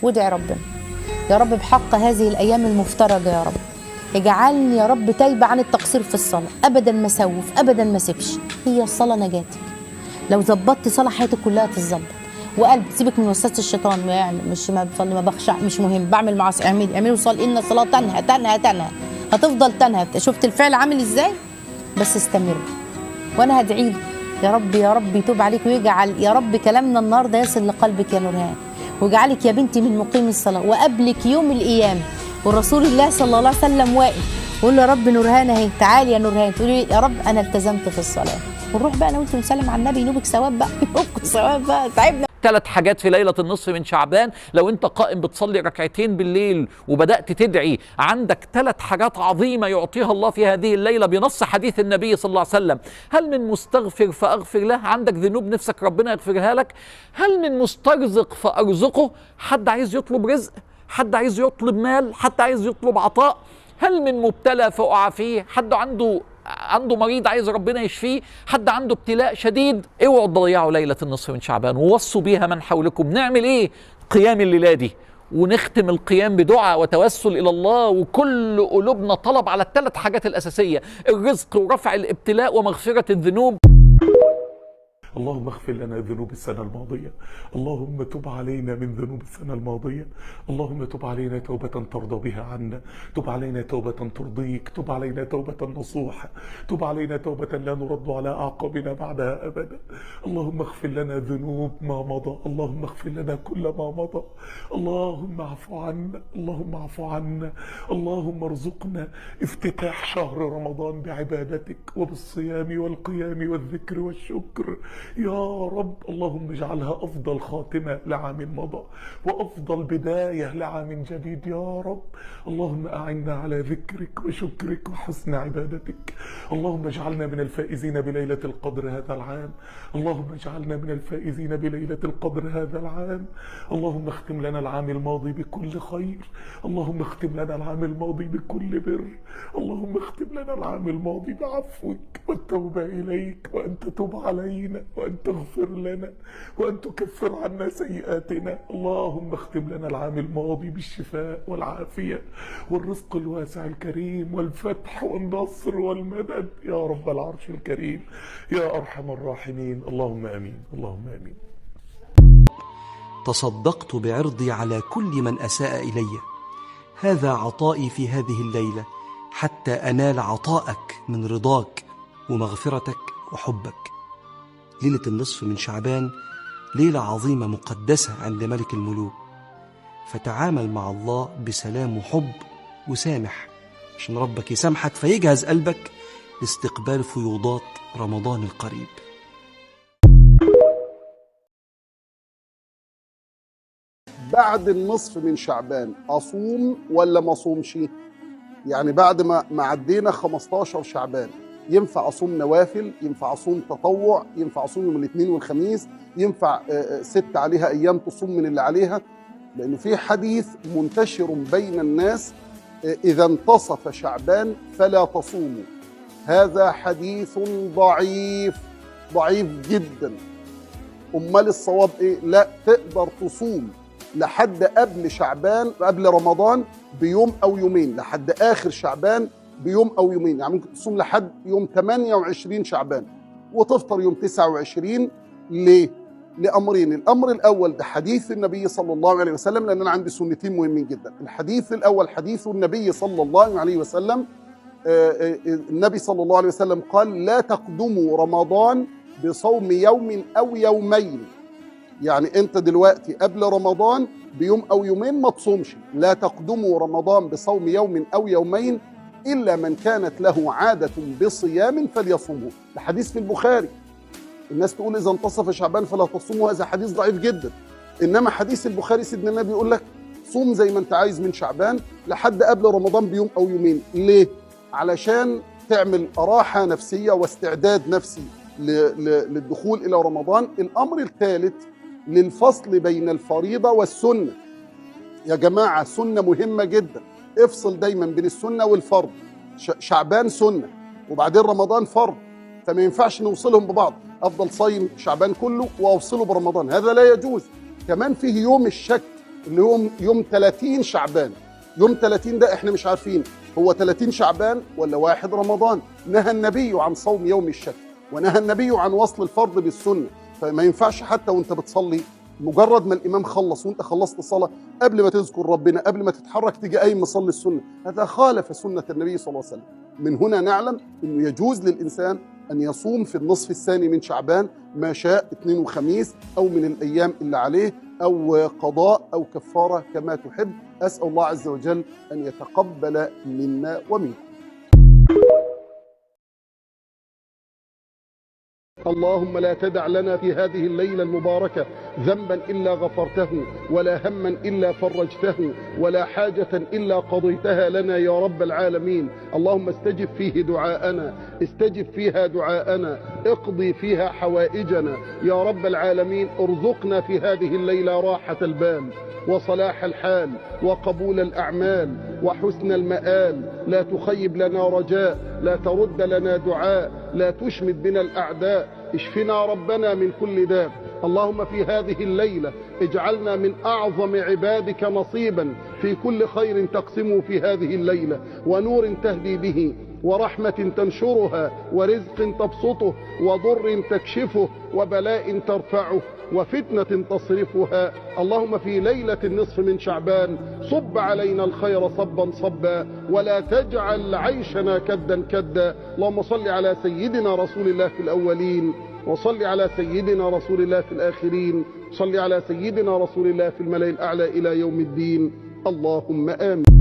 وادعي ربنا يا رب بحق هذه الأيام المفترجة يا رب اجعلني يا رب تايبة عن التقصير في الصلاة، أبدا ما اسوف، أبدا ما سيبش. هي الصلاة نجاتك، لو ظبطت صلاة حياتك كلها تتظبط. وقلب سيبك من وسوسة الشيطان، يعني مش ما بصلي ما بخشع مش مهم، بعمل معاصي، اعملي وصلي، إن الصلاة تنهى تنهى تنهى، هتفضل تنهى. شفت الفعل عامل ازاي؟ بس استمر وانا هدعي لك يا رب يا رب يتوب عليك ويجعل يا رب كلامنا النهارده يصل لقلبك يا نورهان، ويجعلك يا بنتي من مقيم الصلاة، وقبلك يوم القيامة والرسول الله صلى الله عليه وسلم واقف وقول يا رب نورهان اهي، تعالي يا نورهان، تقولي يا رب انا التزمت في الصلاة، ونروح بقى انا وانت نسلم على النبي، ينوبك ثواب بقى، ينوبك ثواب بقى، تعبنا. 3 حاجات في ليلة النصف من شعبان، لو انت قائم بتصلي ركعتين بالليل وبدأت تدعي، عندك 3 حاجات عظيمة يعطيها الله في هذه الليلة بنص حديث النبي صلى الله عليه وسلم. هل من مستغفر فأغفر له؟ عندك ذنوب نفسك ربنا يغفرها لك؟ هل من مسترزق فأرزقه؟ حد عايز يطلب رزق؟ حد عايز يطلب مال؟ حد عايز يطلب عطاء؟ هل من مبتلى فأعافيه؟ حد عنده مريض عايز ربنا يشفيه؟ حد عنده ابتلاء شديد؟ اوعوا تضيعوا ليلة النصف من شعبان، ووصوا بيها من حولكم. نعمل ايه؟ قيام الليلة دي، ونختم القيام بدعاء وتوسل إلى الله، وكل قلوبنا طلب على ال3 حاجات الأساسية: الرزق ورفع الابتلاء ومغفرة الذنوب. اللهم اغفر لنا ذنوب السنة الماضية، اللهم تب علينا من ذنوب السنة الماضية، اللهم تب علينا توبة ترضى بها عنا، تب علينا توبة ترضيك، تب علينا توبة نصوحة، تب علينا توبة لا نرد على أعقابنا بعدها أبدا. اللهم اغفر لنا ذنوب ما مضى، اللهم اغفر لنا كل ما مضى، اللهم اعف عنا، اللهم اعف عنا، اللهم ارزقنا افتتاح شهر رمضان بعبادتك وبالصيام والقيام والذكر والشكر يا رب. اللهم اجعلها أفضل خاتمة لعام مضى وأفضل بداية لعام جديد يا رب. اللهم أعنا على ذكرك وشكرك وحسن عبادتك. اللهم اجعلنا من الفائزين بليلة القدر هذا العام، اللهم اجعلنا من الفائزين بليلة القدر هذا العام. اللهم اختم لنا العام الماضي بكل خير، اللهم اختم لنا العام الماضي بكل بر، اللهم اختم لنا العام الماضي بعفوك والتوبة إليك، وأن تتوب علينا وأن تغفر لنا وأن تكفر عنا سيئاتنا. اللهم اختم لنا العام الماضي بالشفاء والعافية والرزق الواسع الكريم والفتح والنصر والمدد يا رب العرش الكريم يا أرحم الراحمين. اللهم آمين، اللهم آمين. تصدقت بعرضي على كل من أساء إلي، هذا عطائي في هذه الليلة حتى أنال عطاءك من رضاك ومغفرتك وحبك. ليلة النصف من شعبان ليلة عظيمة مقدسة عند ملك الملوك، فتعامل مع الله بسلام وحب وسامح عشان ربك يسامحك فيجهز قلبك لاستقبال فيوضات رمضان القريب. بعد النصف من شعبان أصوم ولا ما أصومش؟ يعني بعد ما عدينا 15 شعبان ينفع أصوم نوافل، ينفع أصوم تطوع، ينفع أصوم يوم الاثنين والخميس، ينفع 6 عليها أيام تصوم من اللي عليها؟ لأنه في حديث منتشر بين الناس: إذا انتصف شعبان فلا تصوموا. هذا حديث ضعيف جدا. أمال الصواب إيه؟ لا، تقدر تصوم لحد قبل شعبان، قبل رمضان بيوم أو يومين، لحد آخر شعبان بيوم أو يومين. يعني ممكن تصوم لحد يوم 28 شعبان وتفطر يوم 29. ليه؟ لأمرين. الأمر الأول ده حديث النبي صلى الله عليه وسلم، لأن أنا عندي سنتين مهمين جدا. الحديث الأول حديث النبي صلى الله عليه وسلم. النبي صلى الله عليه وسلم قال: لا تقدموا رمضان بصوم يوم أو يومين. يعني أنت دلوقتي قبل رمضان بيوم أو يومين ما تصومش. لا تقدموا رمضان بصوم يوم أو يومين إلا من كانت له عادة بصيام فليصومه. الحديث في البخاري. الناس تقول إذا انتصف شعبان فلا تصوموا، هذا حديث ضعيف جدا. إنما حديث البخاري سيدنا النبي يقول لك صوم زي ما أنت عايز من شعبان لحد قبل رمضان بيوم أو يومين. ليه؟ علشان تعمل راحة نفسية واستعداد نفسي للدخول إلى رمضان. الأمر الثالث للفصل بين الفريضة والسنة. يا جماعة سنة مهمة جدا، افصل دايما بين السنة والفرض. شعبان سنة وبعدين رمضان فرض، فما ينفعش نوصلهم ببعض. أفضل صايم شعبان كله وأوصله برمضان، هذا لا يجوز. كمان فيه يوم الشك اللي هو يوم 30 شعبان. يوم 30 ده احنا مش عارفين هو 30 شعبان ولا 1 رمضان. نهى النبي عن صوم يوم الشك، ونهى النبي عن وصل الفرض بالسنة. فما ينفعش حتى وانت بتصلي مجرد ما الإمام خلص وانت خلصت الصلاة قبل ما تذكر ربنا قبل ما تتحرك تيجي قايم مصلي السنة. هذا خالف سنة النبي صلى الله عليه وسلم. من هنا نعلم أنه يجوز للإنسان أن يصوم في النصف الثاني من شعبان ما شاء، اثنين وخميس أو من الأيام اللي عليه، أو قضاء أو كفارة كما تحب. أسأل الله عز وجل أن يتقبل منا ومنكم. اللهم لا تدع لنا في هذه الليلة المباركة ذنبا إلا غفرته، ولا هما إلا فرجته، ولا حاجة إلا قضيتها لنا يا رب العالمين. اللهم استجب فيه دعاءنا، استجب فيها دعاءنا، اقضي فيها حوائجنا يا رب العالمين. ارزقنا في هذه الليلة راحة البال وصلاح الحال وقبول الأعمال وحسن المآل. لا تخيب لنا رجاء، لا ترد لنا دعاء، لا تشمت بنا الأعداء. اشفنا ربنا من كل داء. اللهم في هذه الليلة اجعلنا من أعظم عبادك نصيبا في كل خير تقسمه في هذه الليلة، ونور تهدي به، ورحمة تنشرها، ورزق تبسطه، وضر تكشفه، وبلاء ترفعه، وفتنة تصرفها. اللهم في ليلة النصف من شعبان صب علينا الخير صبا صبا، ولا تجعل عيشنا كدا كدا. اللهم صل على سيدنا رسول الله في الأولين، وصل على سيدنا رسول الله في الآخرين، صل على سيدنا رسول الله في الملأ الأعلى إلى يوم الدين. اللهم آمين.